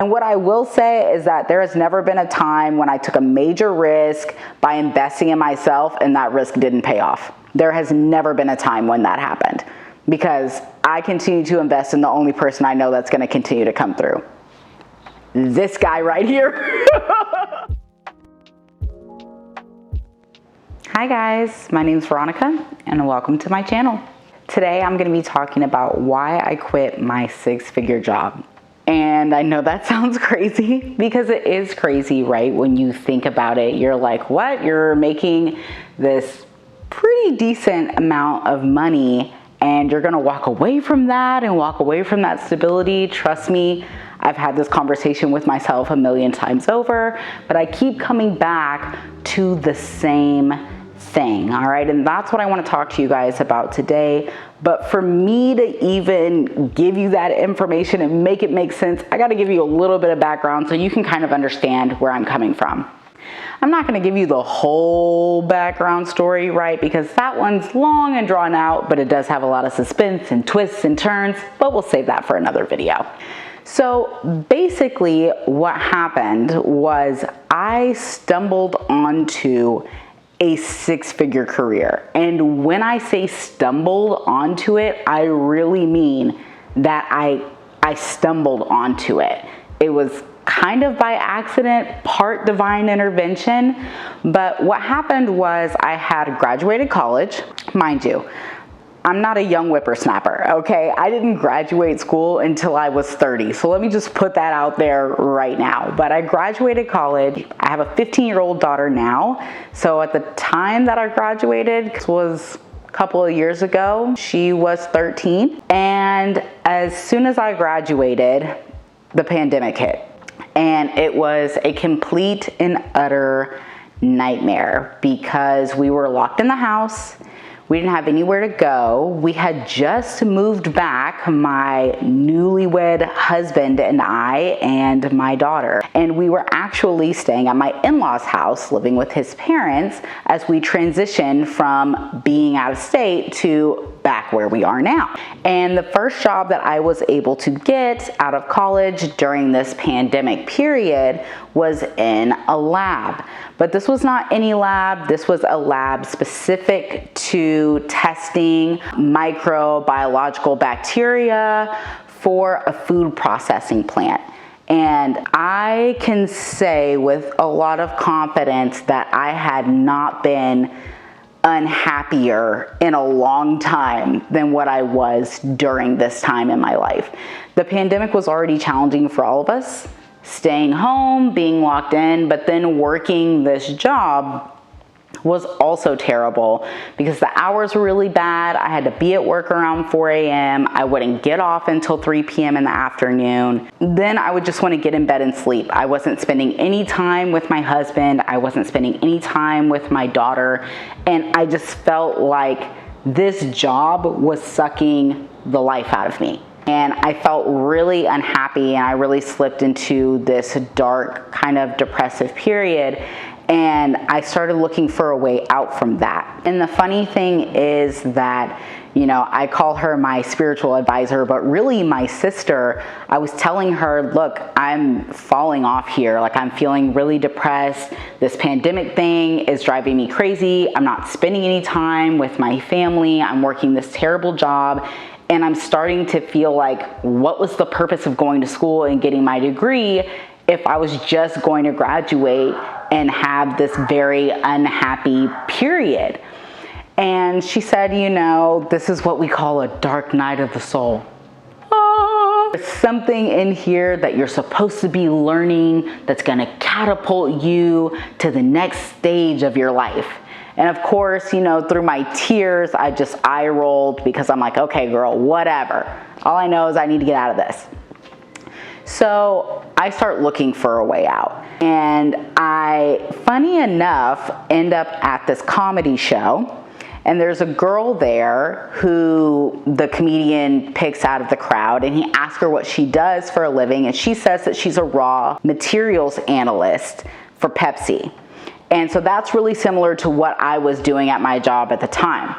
And what I will say is that there has never been a time when I took a major risk by investing in myself and that risk didn't pay off. There has never been a time when that happened, because I continue to invest in the only person I know that's going to continue to come through. This guy right here. Hi guys, my name is Veronica and welcome to my channel. Today I'm going to be talking about why I quit my six-figure job. And I know that sounds crazy, because it is crazy, right? When you think about it, you're like, what? You're making this pretty decent amount of money and you're gonna walk away from that and walk away from that stability. Trust me, I've had this conversation with myself a million times over, but I keep coming back to the same thing, all right? And that's what I want to talk to you guys about today. But for me to even give you that information and make it make sense, I got to give you a little bit of background so you can kind of understand where I'm coming from. I'm not going to give you the whole background story, right? Because that one's long and drawn out, but it does have a lot of suspense and twists and turns, but we'll save that for another video. So basically what happened was I stumbled onto a six-figure career. And when I say stumbled onto it, I really mean that I stumbled onto it. It was kind of by accident, part divine intervention. But what happened was I had graduated college. Mind you, I'm not a young whippersnapper, okay? I didn't graduate school until I was 30. So let me just put that out there right now. But I graduated college. I have a 15-year-old daughter now. So at the time that I graduated, this was a couple of years ago, she was 13. And as soon as I graduated, the pandemic hit. And it was a complete and utter nightmare because we were locked in the house. We didn't have anywhere to go. We had just moved back, my newlywed husband and I and my daughter. And we were actually staying at my in-laws' house, living with his parents, as we transitioned from being out of state to back where we are now. And the first job that I was able to get out of college during this pandemic period was in a lab. But this was not any lab. This was a lab specific to testing microbiological bacteria for a food processing plant. And I can say with a lot of confidence that I had not been unhappier in a long time than what I was during this time in my life. The pandemic was already challenging for all of us. Staying home, being locked in, but then working this job was also terrible because the hours were really bad. I had to be at work around 4 a.m. I wouldn't get off until 3 p.m. in the afternoon. Then I would just want to get in bed and sleep. I wasn't spending any time with my husband. I wasn't spending any time with my daughter. And I just felt like this job was sucking the life out of me. And I felt really unhappy and I really slipped into this dark kind of depressive period. And I started looking for a way out from that. And the funny thing is that, you know, I call her my spiritual advisor, but really my sister. I was telling her, look, I'm falling off here. Like, I'm feeling really depressed. This pandemic thing is driving me crazy. I'm not spending any time with my family. I'm working this terrible job. And I'm starting to feel like, what was the purpose of going to school and getting my degree if I was just going to graduate and have this very unhappy period? And she said, you know, this is what we call a dark night of the soul. There's something in here that you're supposed to be learning that's gonna catapult you to the next stage of your life. And of course, you know, through my tears, I just eye rolled because I'm like, okay, girl, whatever. All I know is I need to get out of this. So I start looking for a way out. And I, funny enough, end up at this comedy show. And there's a girl there who the comedian picks out of the crowd, and he asks her what she does for a living. And she says that she's a raw materials analyst for Pepsi. And so that's really similar to what I was doing at my job at the time.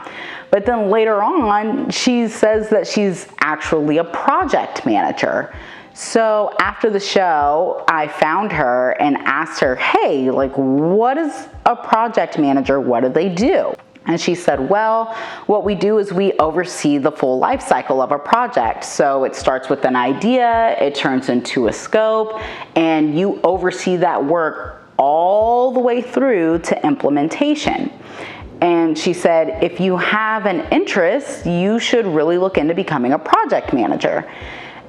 But then later on, she says that she's actually a project manager. So after the show, I found her and asked her, hey, like, what is a project manager? What do they do? And she said, well, what we do is we oversee the full life cycle of a project. So it starts with an idea, it turns into a scope, and you oversee that work all the way through to implementation. And she said, if you have an interest, you should really look into becoming a project manager.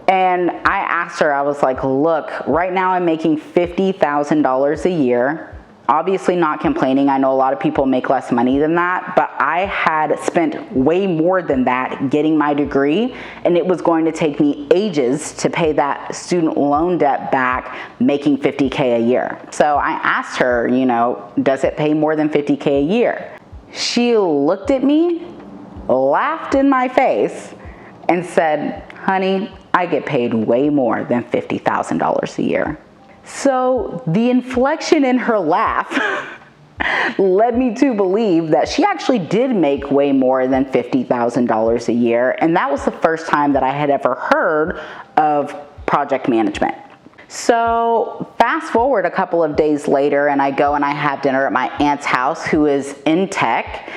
And I asked her, I was like, look, right now I'm making $50,000 a year. Obviously not complaining. I know a lot of people make less money than that, but I had spent way more than that getting my degree, and it was going to take me ages to pay that student loan debt back making $50K a year. So I asked her, you know, does it pay more than $50K a year? She looked at me, laughed in my face, and said, honey, I get paid way more than $50,000 a year. So the inflection in her laugh led me to believe that she actually did make way more than $50,000 a year. And that was the first time that I had ever heard of project management. So fast forward a couple of days later, and I go and I have dinner at my aunt's house, who is in tech.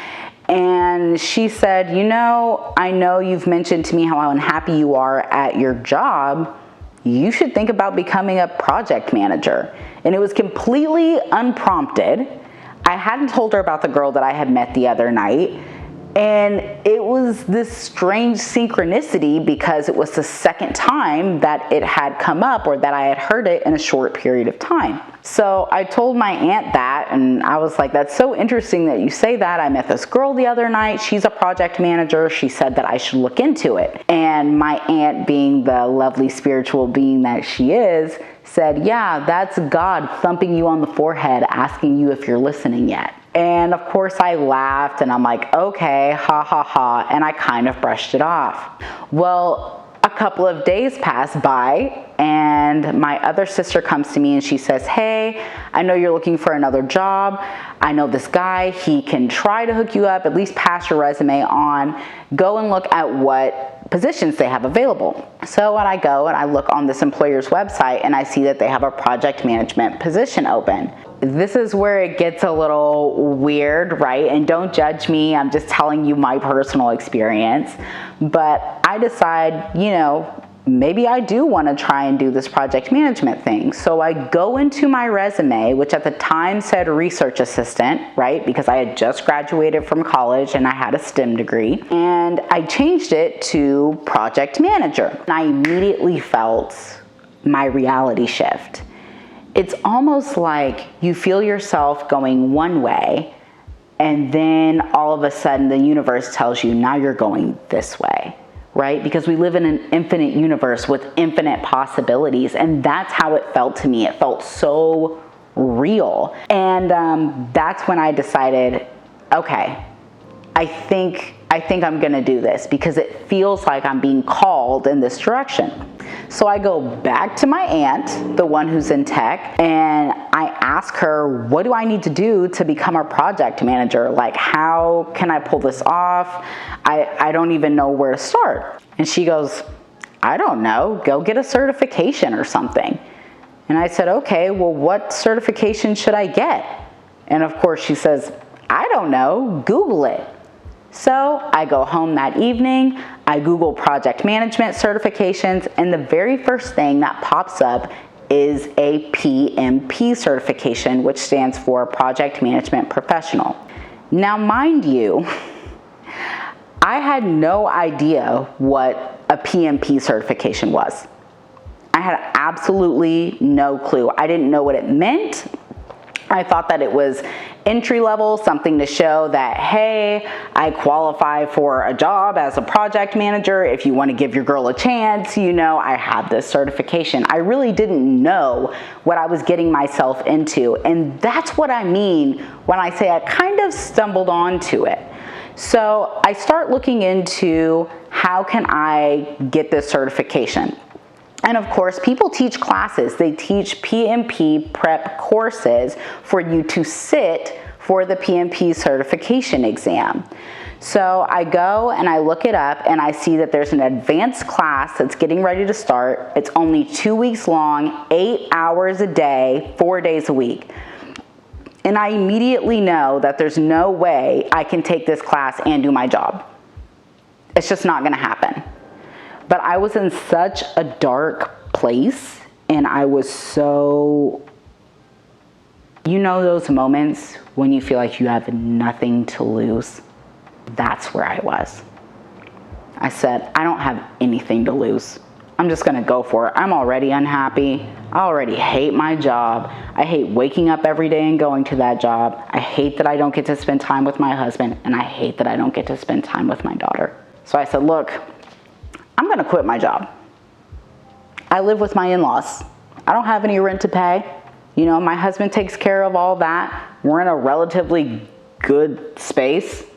And she said, you know, I know you've mentioned to me how unhappy you are at your job. You should think about becoming a project manager. And it was completely unprompted. I hadn't told her about the girl that I had met the other night. And it was this strange synchronicity because it was the second time that it had come up, or that I had heard it in a short period of time. So I told my aunt that, and I was like, that's so interesting that you say that. I met this girl the other night. She's a project manager. She said that I should look into it. And my aunt, being the lovely spiritual being that she is, said, yeah, that's God thumping you on the forehead, asking you if you're listening yet. And of course I laughed, and I'm like, okay, ha ha ha, and I kind of brushed it off. Well, a couple of days pass by, and my other sister comes to me and she says, hey, I know you're looking for another job. I know this guy, he can try to hook you up, at least pass your resume on. Go and look at what positions they have available. So when I go and I look on this employer's website, and I see that they have a project management position open. This is where it gets a little weird, right? And don't judge me, I'm just telling you my personal experience. But I decide, you know, maybe I do want to try and do this project management thing. So I go into my resume, which at the time said research assistant, right? Because I had just graduated from college and I had a STEM degree. And I changed it to project manager. And I immediately felt my reality shift. It's almost like you feel yourself going one way, and then all of a sudden the universe tells you, now you're going this way, right? Because we live in an infinite universe with infinite possibilities, and that's how it felt to me. It felt so real. And that's when I decided, okay, I think I'm gonna do this, because it feels like I'm being called in this direction. So I go back to my aunt, the one who's in tech, and I ask her, what do I need to do to become a project manager? Like, how can I pull this off? I don't even know where to start. And she goes, I don't know, go get a certification or something. And I said, okay, well, what certification should I get? And of course she says, I don't know, Google it. So I go home that evening, I Google project management certifications, and the very first thing that pops up is a PMP certification, which stands for Project Management Professional. Now, mind you, I had no idea what a PMP certification was. I had absolutely no clue. I didn't know what it meant. I thought that it was entry level, something to show that, hey, I qualify for a job as a project manager. If you want to give your girl a chance, you know, I have this certification. I really didn't know what I was getting myself into. And that's what I mean when I say I kind of stumbled onto it. So I start looking into, how can I get this certification? And of course, people teach classes. They teach PMP prep courses for you to sit for the PMP certification exam. So I go and I look it up and I see that there's an advanced class that's getting ready to start. It's only 2 weeks long, 8 hours a day, 4 days a week. And I immediately know that there's no way I can take this class and do my job. It's just not gonna happen. But I was in such a dark place, and I was so, you know those moments when you feel like you have nothing to lose? That's where I was. I said, I don't have anything to lose. I'm just gonna go for it. I'm already unhappy. I already hate my job. I hate waking up every day and going to that job. I hate that I don't get to spend time with my husband, and I hate that I don't get to spend time with my daughter. So I said, look, I'm gonna quit my job. I live with my in-laws. I don't have any rent to pay. You know, my husband takes care of all that. We're in a relatively good space.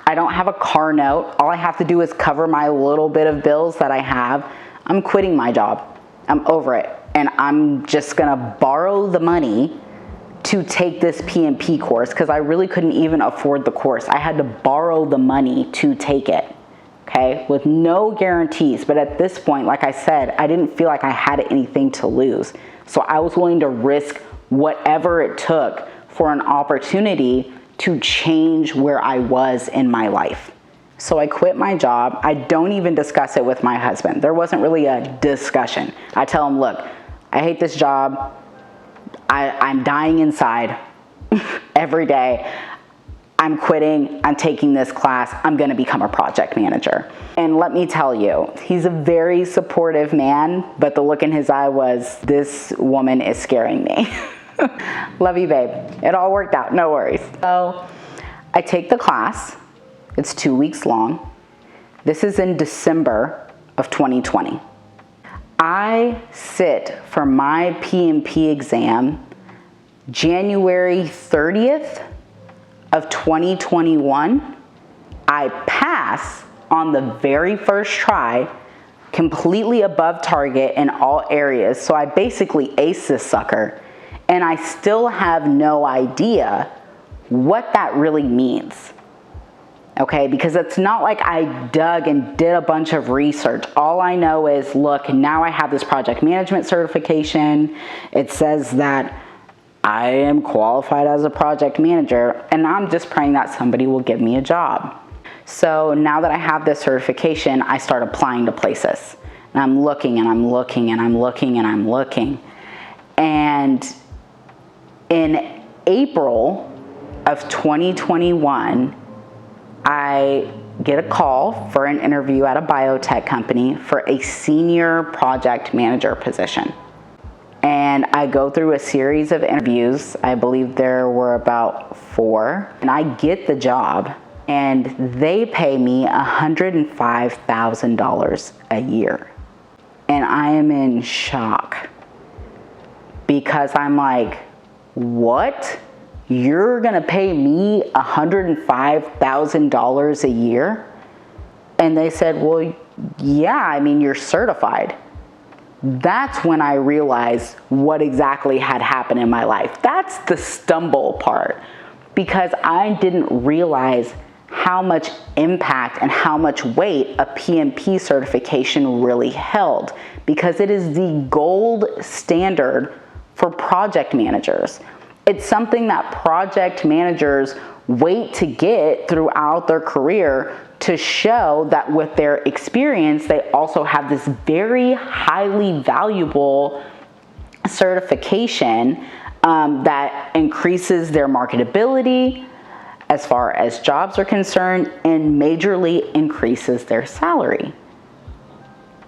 I don't have a car note. All I have to do is cover my little bit of bills that I have. I'm quitting my job. I'm over it. And I'm just gonna borrow the money to take this PMP course because I really couldn't even afford the course. I had to borrow the money to take it, okay, with no guarantees. But at this point, like I said, I didn't feel like I had anything to lose. So I was willing to risk whatever it took for an opportunity to change where I was in my life. So I quit my job. I don't even discuss it with my husband. There wasn't really a discussion. I tell him, look, I hate this job. I'm dying inside every day. I'm quitting. I'm taking this class. I'm going to become a project manager. And let me tell you, he's a very supportive man, but the look in his eye was, this woman is scaring me. Love you, babe. It all worked out. No worries. So I take the class. It's 2 weeks long. This is in December of 2020. I sit for my PMP exam January 30th of 2021. I pass on the very first try, completely above target in all areas. So I basically ace this sucker. And I still have no idea what that really means. Okay, because it's not like I dug and did a bunch of research. All I know is, look, now I have this project management certification. It says that I am qualified as a project manager, and I'm just praying that somebody will give me a job. So now that I have this certification, I start applying to places. And I'm looking and I'm looking and I'm looking and I'm looking. And in April of 2021, I get a call for an interview at a biotech company for a senior project manager position. And I go through a series of interviews. I believe there were about 4. And I get the job, and they pay me $105,000 a year. And I am in shock because I'm like, what? You're gonna pay me $105,000 a year? And they said, well, yeah, I mean, you're certified. That's when I realized what exactly had happened in my life. That's the stumble part, because I didn't realize how much impact and how much weight a PMP certification really held, because it is the gold standard for project managers. It's something that project managers wait to get throughout their career to show that with their experience, they also have this very highly valuable certification that increases their marketability as far as jobs are concerned and majorly increases their salary.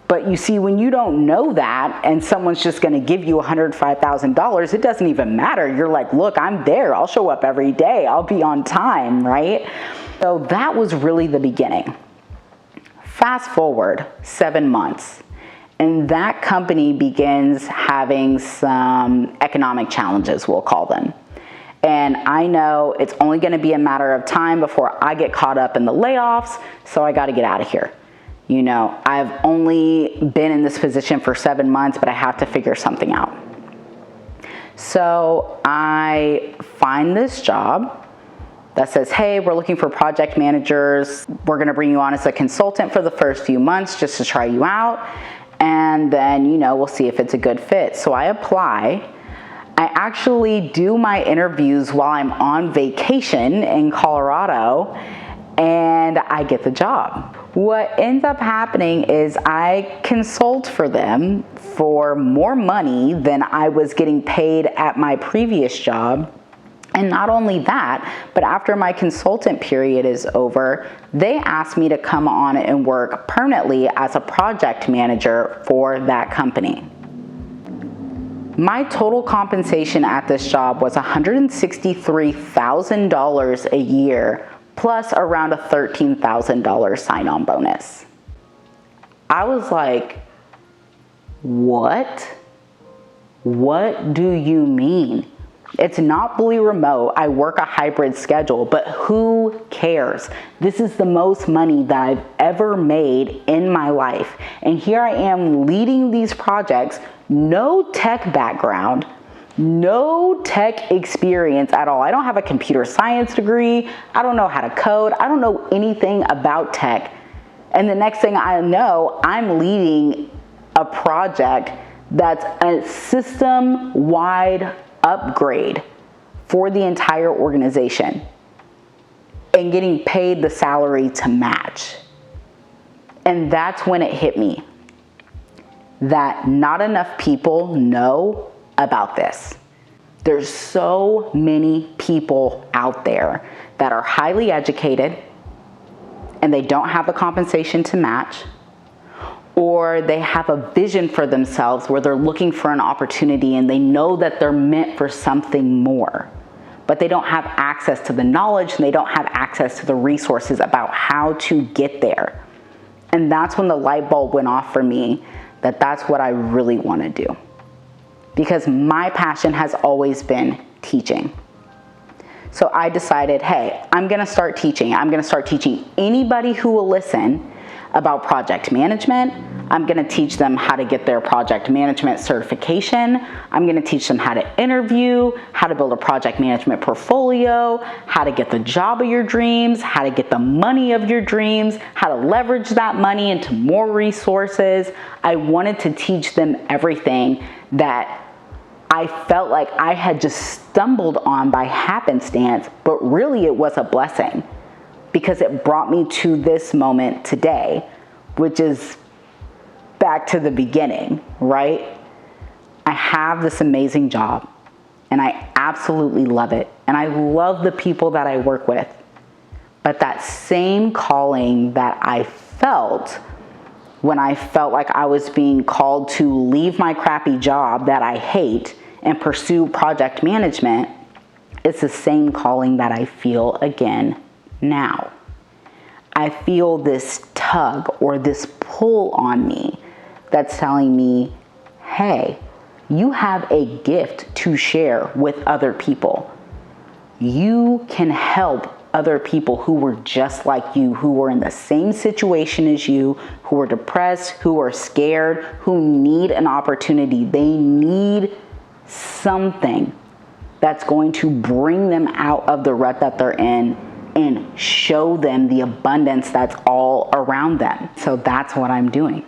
But you see, when you don't know that and someone's just gonna give you $105,000, it doesn't even matter. You're like, look, I'm there. I'll show up every day. I'll be on time, right? So that was really the beginning. Fast forward 7 months, and that company begins having some economic challenges, we'll call them. And I know it's only gonna be a matter of time before I get caught up in the layoffs, so I gotta get out of here. You know, I've only been in this position for 7 months, but I have to figure something out. So I find this job that says, hey, we're looking for project managers. We're gonna bring you on as a consultant for the first few months just to try you out. And then, you know, we'll see if it's a good fit. So I apply. I actually do my interviews while I'm on vacation in Colorado, and I get the job. What ends up happening is I consult for them for more money than I was getting paid at my previous job. And not only that, but after my consultant period is over, they asked me to come on and work permanently as a project manager for that company. My total compensation at this job was $163,000 a year, plus around a $13,000 sign-on bonus. I was like, what? What do you mean? It's not fully remote. I work a hybrid schedule, but who cares? This is the most money that I've ever made in my life. And here I am leading these projects, no tech background, no tech experience at all. I don't have a computer science degree. I don't know how to code. I don't know anything about tech. And the next thing I know, I'm leading a project that's a system-wide upgrade for the entire organization and getting paid the salary to match. And that's when it hit me that not enough people know about this. There's so many people out there that are highly educated and they don't have the compensation to match, or they have a vision for themselves where they're looking for an opportunity and they know that they're meant for something more, but they don't have access to the knowledge and they don't have access to the resources about how to get there. And that's when the light bulb went off for me that that's what I really want to do. Because my passion has always been teaching. So I decided, hey, I'm gonna start teaching. I'm gonna start teaching anybody who will listen about project management. I'm gonna teach them how to get their project management certification. I'm gonna teach them how to interview, how to build a project management portfolio, how to get the job of your dreams, how to get the money of your dreams, how to leverage that money into more resources. I wanted to teach them everything that I felt like I had just stumbled on by happenstance, but really it was a blessing, because it brought me to this moment today, which is back to the beginning, right? I have this amazing job and I absolutely love it. And I love the people that I work with. But that same calling that I felt when I felt like I was being called to leave my crappy job that I hate and pursue project management, it's the same calling that I feel again now. I feel this tug or this pull on me that's telling me, hey, you have a gift to share with other people. You can help other people who were just like you, who were in the same situation as you, who are depressed, who are scared, who need an opportunity. They need something that's going to bring them out of the rut that they're in and show them the abundance that's all around them. So that's what I'm doing.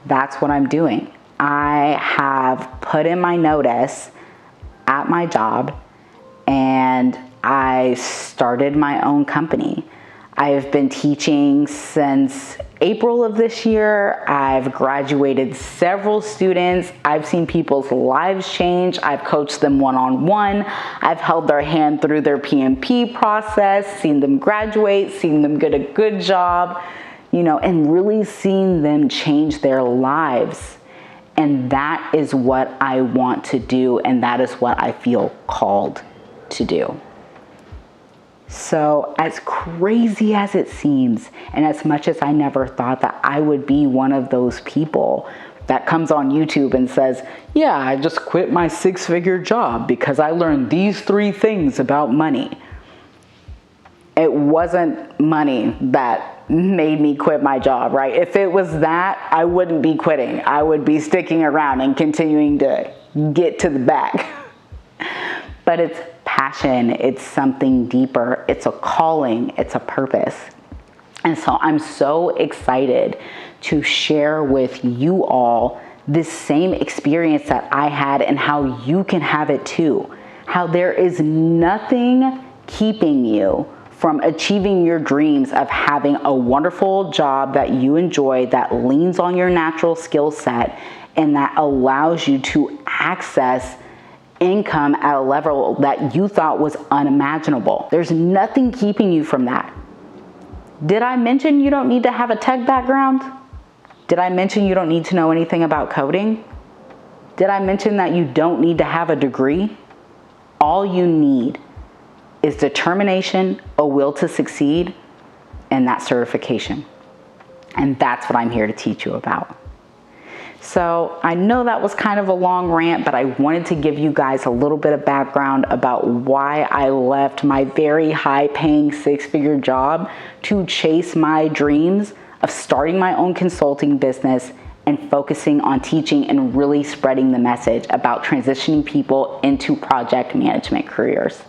That's what I'm doing. I have put in my notice at my job and I started my own company. I've been teaching since April of this year. I've graduated several students. I've seen people's lives change. I've coached them one-on-one. I've held their hand through their PMP process, seen them graduate, seen them get a good job, and really seen them change their lives. And that is what I want to do, and that is what I feel called to do. So as crazy as it seems, and as much as I never thought that I would be one of those people that comes on YouTube and says, yeah, I just quit my six-figure job because I learned these 3 things about money. It wasn't money that made me quit my job, right? If it was that, I wouldn't be quitting. I would be sticking around and continuing to get to the back. But it's passion, it's something deeper, it's a calling, it's a purpose. And so I'm so excited to share with you all this same experience that I had and how you can have it too. How there is nothing keeping you from achieving your dreams of having a wonderful job that you enjoy, that leans on your natural skill set, and that allows you to access income at a level that you thought was unimaginable. There's nothing keeping you from that. Did I mention you don't need to have a tech background? Did I mention you don't need to know anything about coding? Did I mention that you don't need to have a degree? All you need is determination, a will to succeed, and that certification. And that's what I'm here to teach you about. So I know that was kind of a long rant, but I wanted to give you guys a little bit of background about why I left my very high-paying six-figure job to chase my dreams of starting my own consulting business and focusing on teaching and really spreading the message about transitioning people into project management careers.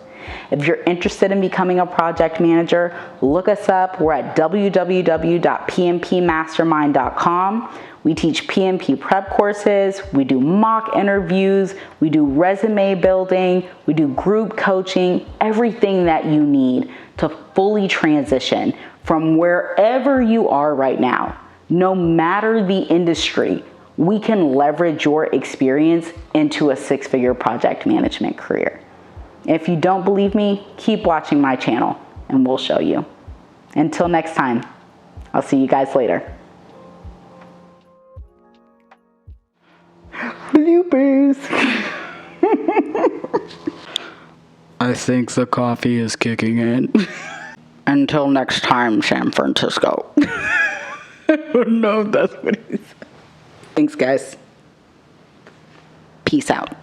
If you're interested in becoming a project manager, look us up. We're at www.pmpmastermind.com. We teach PMP prep courses, we do mock interviews, we do resume building, we do group coaching, everything that you need to fully transition from wherever you are right now. No matter the industry, we can leverage your experience into a six-figure project management career. If you don't believe me, keep watching my channel and we'll show you. Until next time, I'll see you guys later. Bloopers. I think the coffee is kicking in. Until next time, San Francisco. I don't know if that's what he said. Thanks, guys. Peace out.